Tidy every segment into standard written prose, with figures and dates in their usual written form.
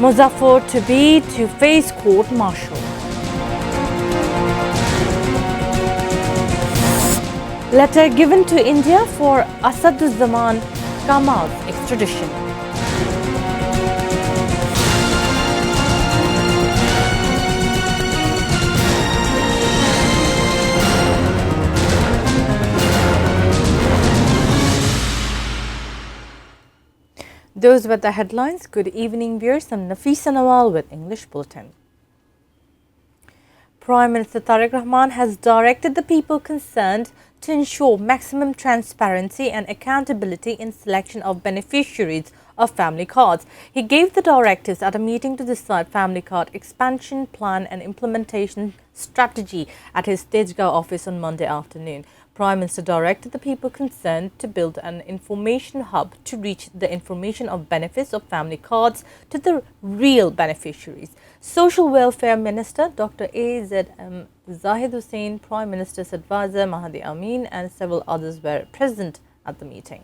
Mozaffor to face court martial. Letter given to India for Asaduzzaman Kamal's extradition. Those were the headlines. Good evening, viewers. I'm Nafisa Nawal with English Bulletin. Prime Minister Tariq Rahman has directed the people concerned to ensure maximum transparency and accountability in selection of beneficiaries of family cards. He gave the directives at a meeting to decide family card expansion plan and implementation strategy at his Tejgaon office on Monday afternoon. Prime Minister directed the people concerned to build an information hub to reach the information of benefits of family cards to the real beneficiaries. Social Welfare Minister Dr. A.Z.M. Zahid Hussain, Prime Minister's advisor Mahdi Amin and several others were present at the meeting.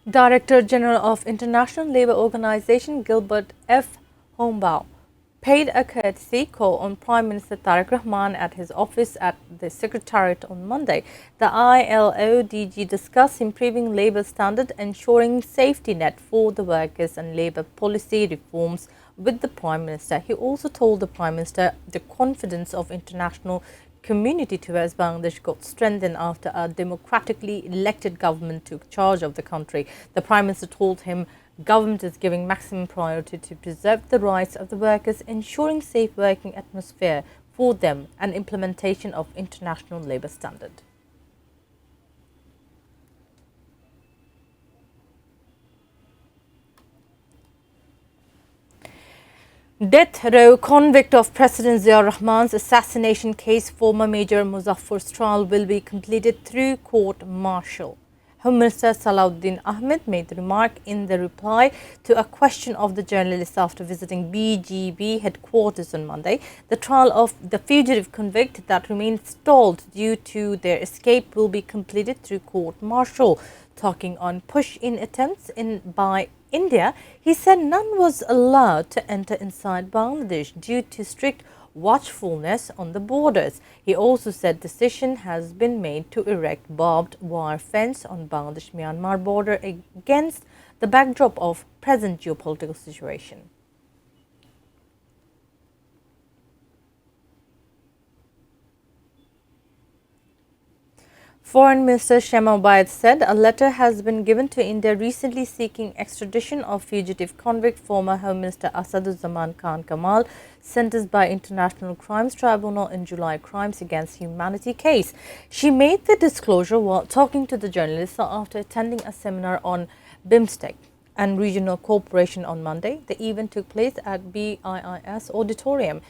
Director General of International Labour Organization Gilbert F. Hombau paid a courtesy call on Prime Minister Tariq Rahman at his office at the Secretariat on Monday. The ILO DG discussed improving labour standard, ensuring safety net for the workers and labour policy reforms with the Prime Minister. He also told the Prime Minister the confidence of international community towards Bangladesh got strengthened after a democratically elected government took charge of the country. The Prime Minister told him government is giving maximum priority to preserve the rights of the workers, ensuring safe working atmosphere for them and implementation of international labour standard. Death row convict of President Ziaur Rahman's assassination case, former Major Mozaffor's trial will be completed through court martial. Home Minister Salahuddin Ahmed made the remark in the reply to a question of the journalist after visiting BGB headquarters on Monday. The trial of the fugitive convict that remains stalled due to their escape will be completed through court martial. Talking on push-in attempts by India, he said none was allowed to enter inside Bangladesh due to strict watchfulness on the borders. He also said decision has been made to erect barbed wire fence on Bangladesh-Myanmar border against the backdrop of present geopolitical situation. Foreign Minister Shema Obaid said a letter has been given to India recently seeking extradition of fugitive convict former Home Minister Asaduzzaman Khan Kamal, sentenced by International Crimes Tribunal in July crimes against humanity case. She made the disclosure while talking to the journalists after attending a seminar on BIMSTEC and regional cooperation on Monday. The event took place at BIIS auditorium.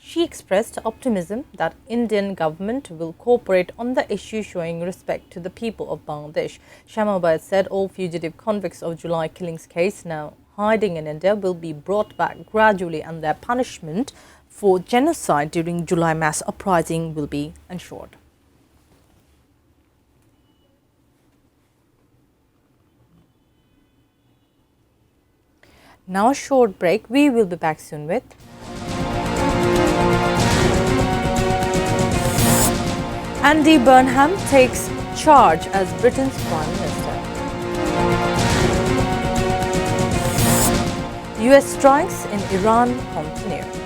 She expressed optimism that Indian government will cooperate on the issue, showing respect to the people of Bangladesh. Shema Obaid said all fugitive convicts of July killings case now hiding in India will be brought back gradually and their punishment for genocide during July mass uprising will be ensured. Now a short break. We will be back soon with Andy Burnham takes charge as Britain's Prime Minister. US strikes in Iran continue.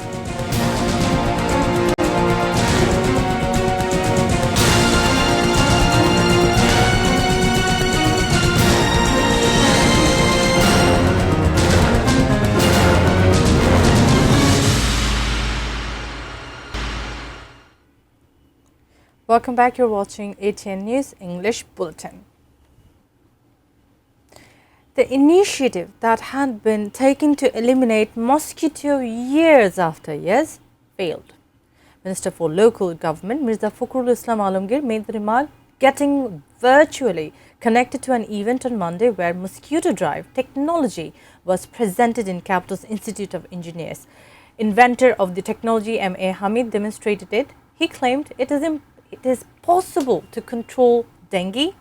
Welcome back. You're watching ATN News English Bulletin. The initiative that had been taken to eliminate mosquito years after years failed. Minister for Local Government Mirza Fakhrul Islam Alamgir made the remark getting virtually connected to an event on Monday where mosquito drive technology was presented in Capital's Institute of Engineers. Inventor of the technology M.A. Hamid demonstrated it. He claimed it is possible to control dengue,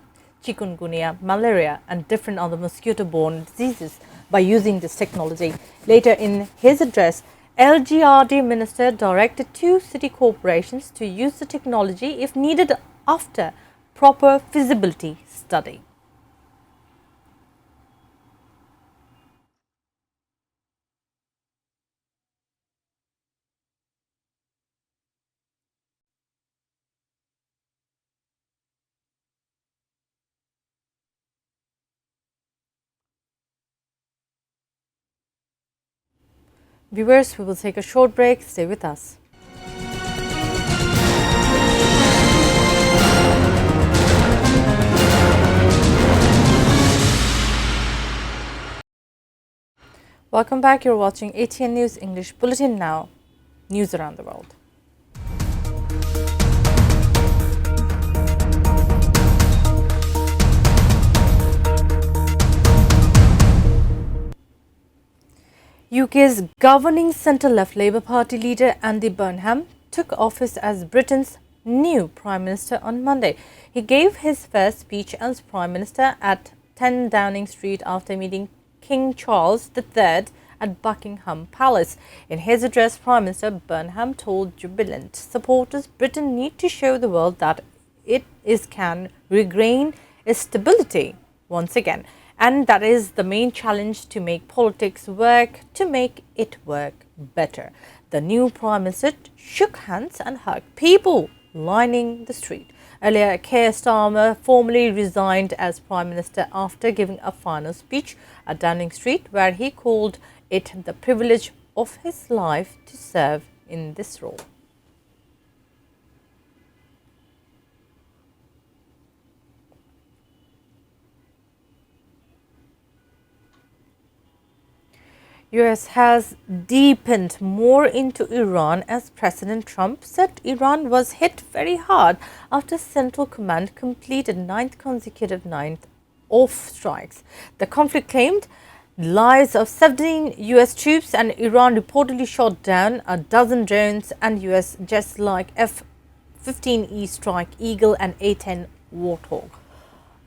chikungunya, malaria, and different other mosquito-borne diseases by using this technology. Later in his address, LGRD Minister directed 2 city corporations to use the technology if needed after proper feasibility study. Viewers, we will take a short break. Stay with us. Welcome back. You're watching ATN News English Bulletin now. News around the world. UK's governing centre-left Labour Party leader Andy Burnham took office as Britain's new Prime Minister on Monday. He gave his first speech as Prime Minister at 10 Downing Street after meeting King Charles III at Buckingham Palace. In his address, Prime Minister Burnham told jubilant supporters Britain need to show the world that it can regain its stability once again. And that is the main challenge, to make politics work, to make it work better. The new Prime Minister shook hands and hugged people lining the street. Earlier, Keir Starmer formally resigned as Prime Minister after giving a final speech at Downing Street, where he called it the privilege of his life to serve in this role. US has deepened more into Iran as President Trump said Iran was hit very hard after Central Command completed 9th consecutive night of strikes. The conflict claimed lives of 17 US troops, and Iran reportedly shot down a dozen drones and US jets like F-15E Strike Eagle and A-10 Warthog.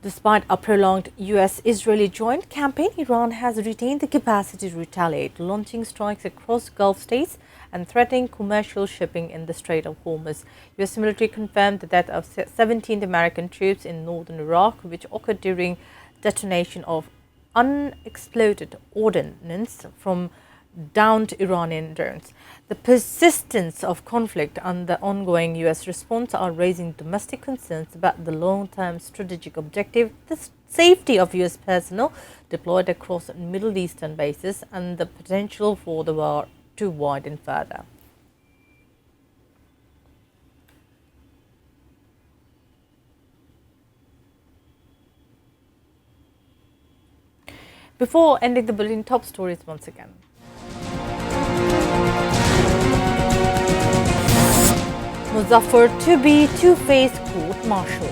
Despite a prolonged US-Israeli joint campaign, Iran has retained the capacity to retaliate, launching strikes across Gulf states and threatening commercial shipping in the Strait of Hormuz. US military confirmed the death of 17 American troops in northern Iraq, which occurred during detonation of unexploded ordnance from downed Iranian drones. The persistence of conflict and the ongoing US response are raising domestic concerns about the long-term strategic objective, the safety of US personnel deployed across Middle Eastern bases, and the potential for the war to widen further. Before ending the bulletin, top stories once again. Mozaffor to be two-faced court marshal.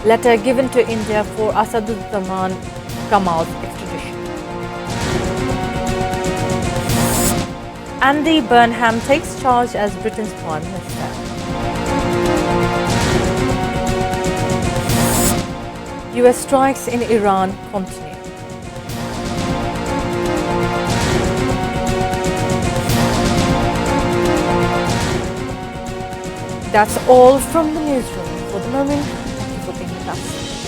Letter given to India for Asaduzzaman Kamal's extradition. Andy Burnham takes charge as Britain's Prime Minister. US strikes in Iran continue. That's all from the newsroom for the moment. Thank you for being with us.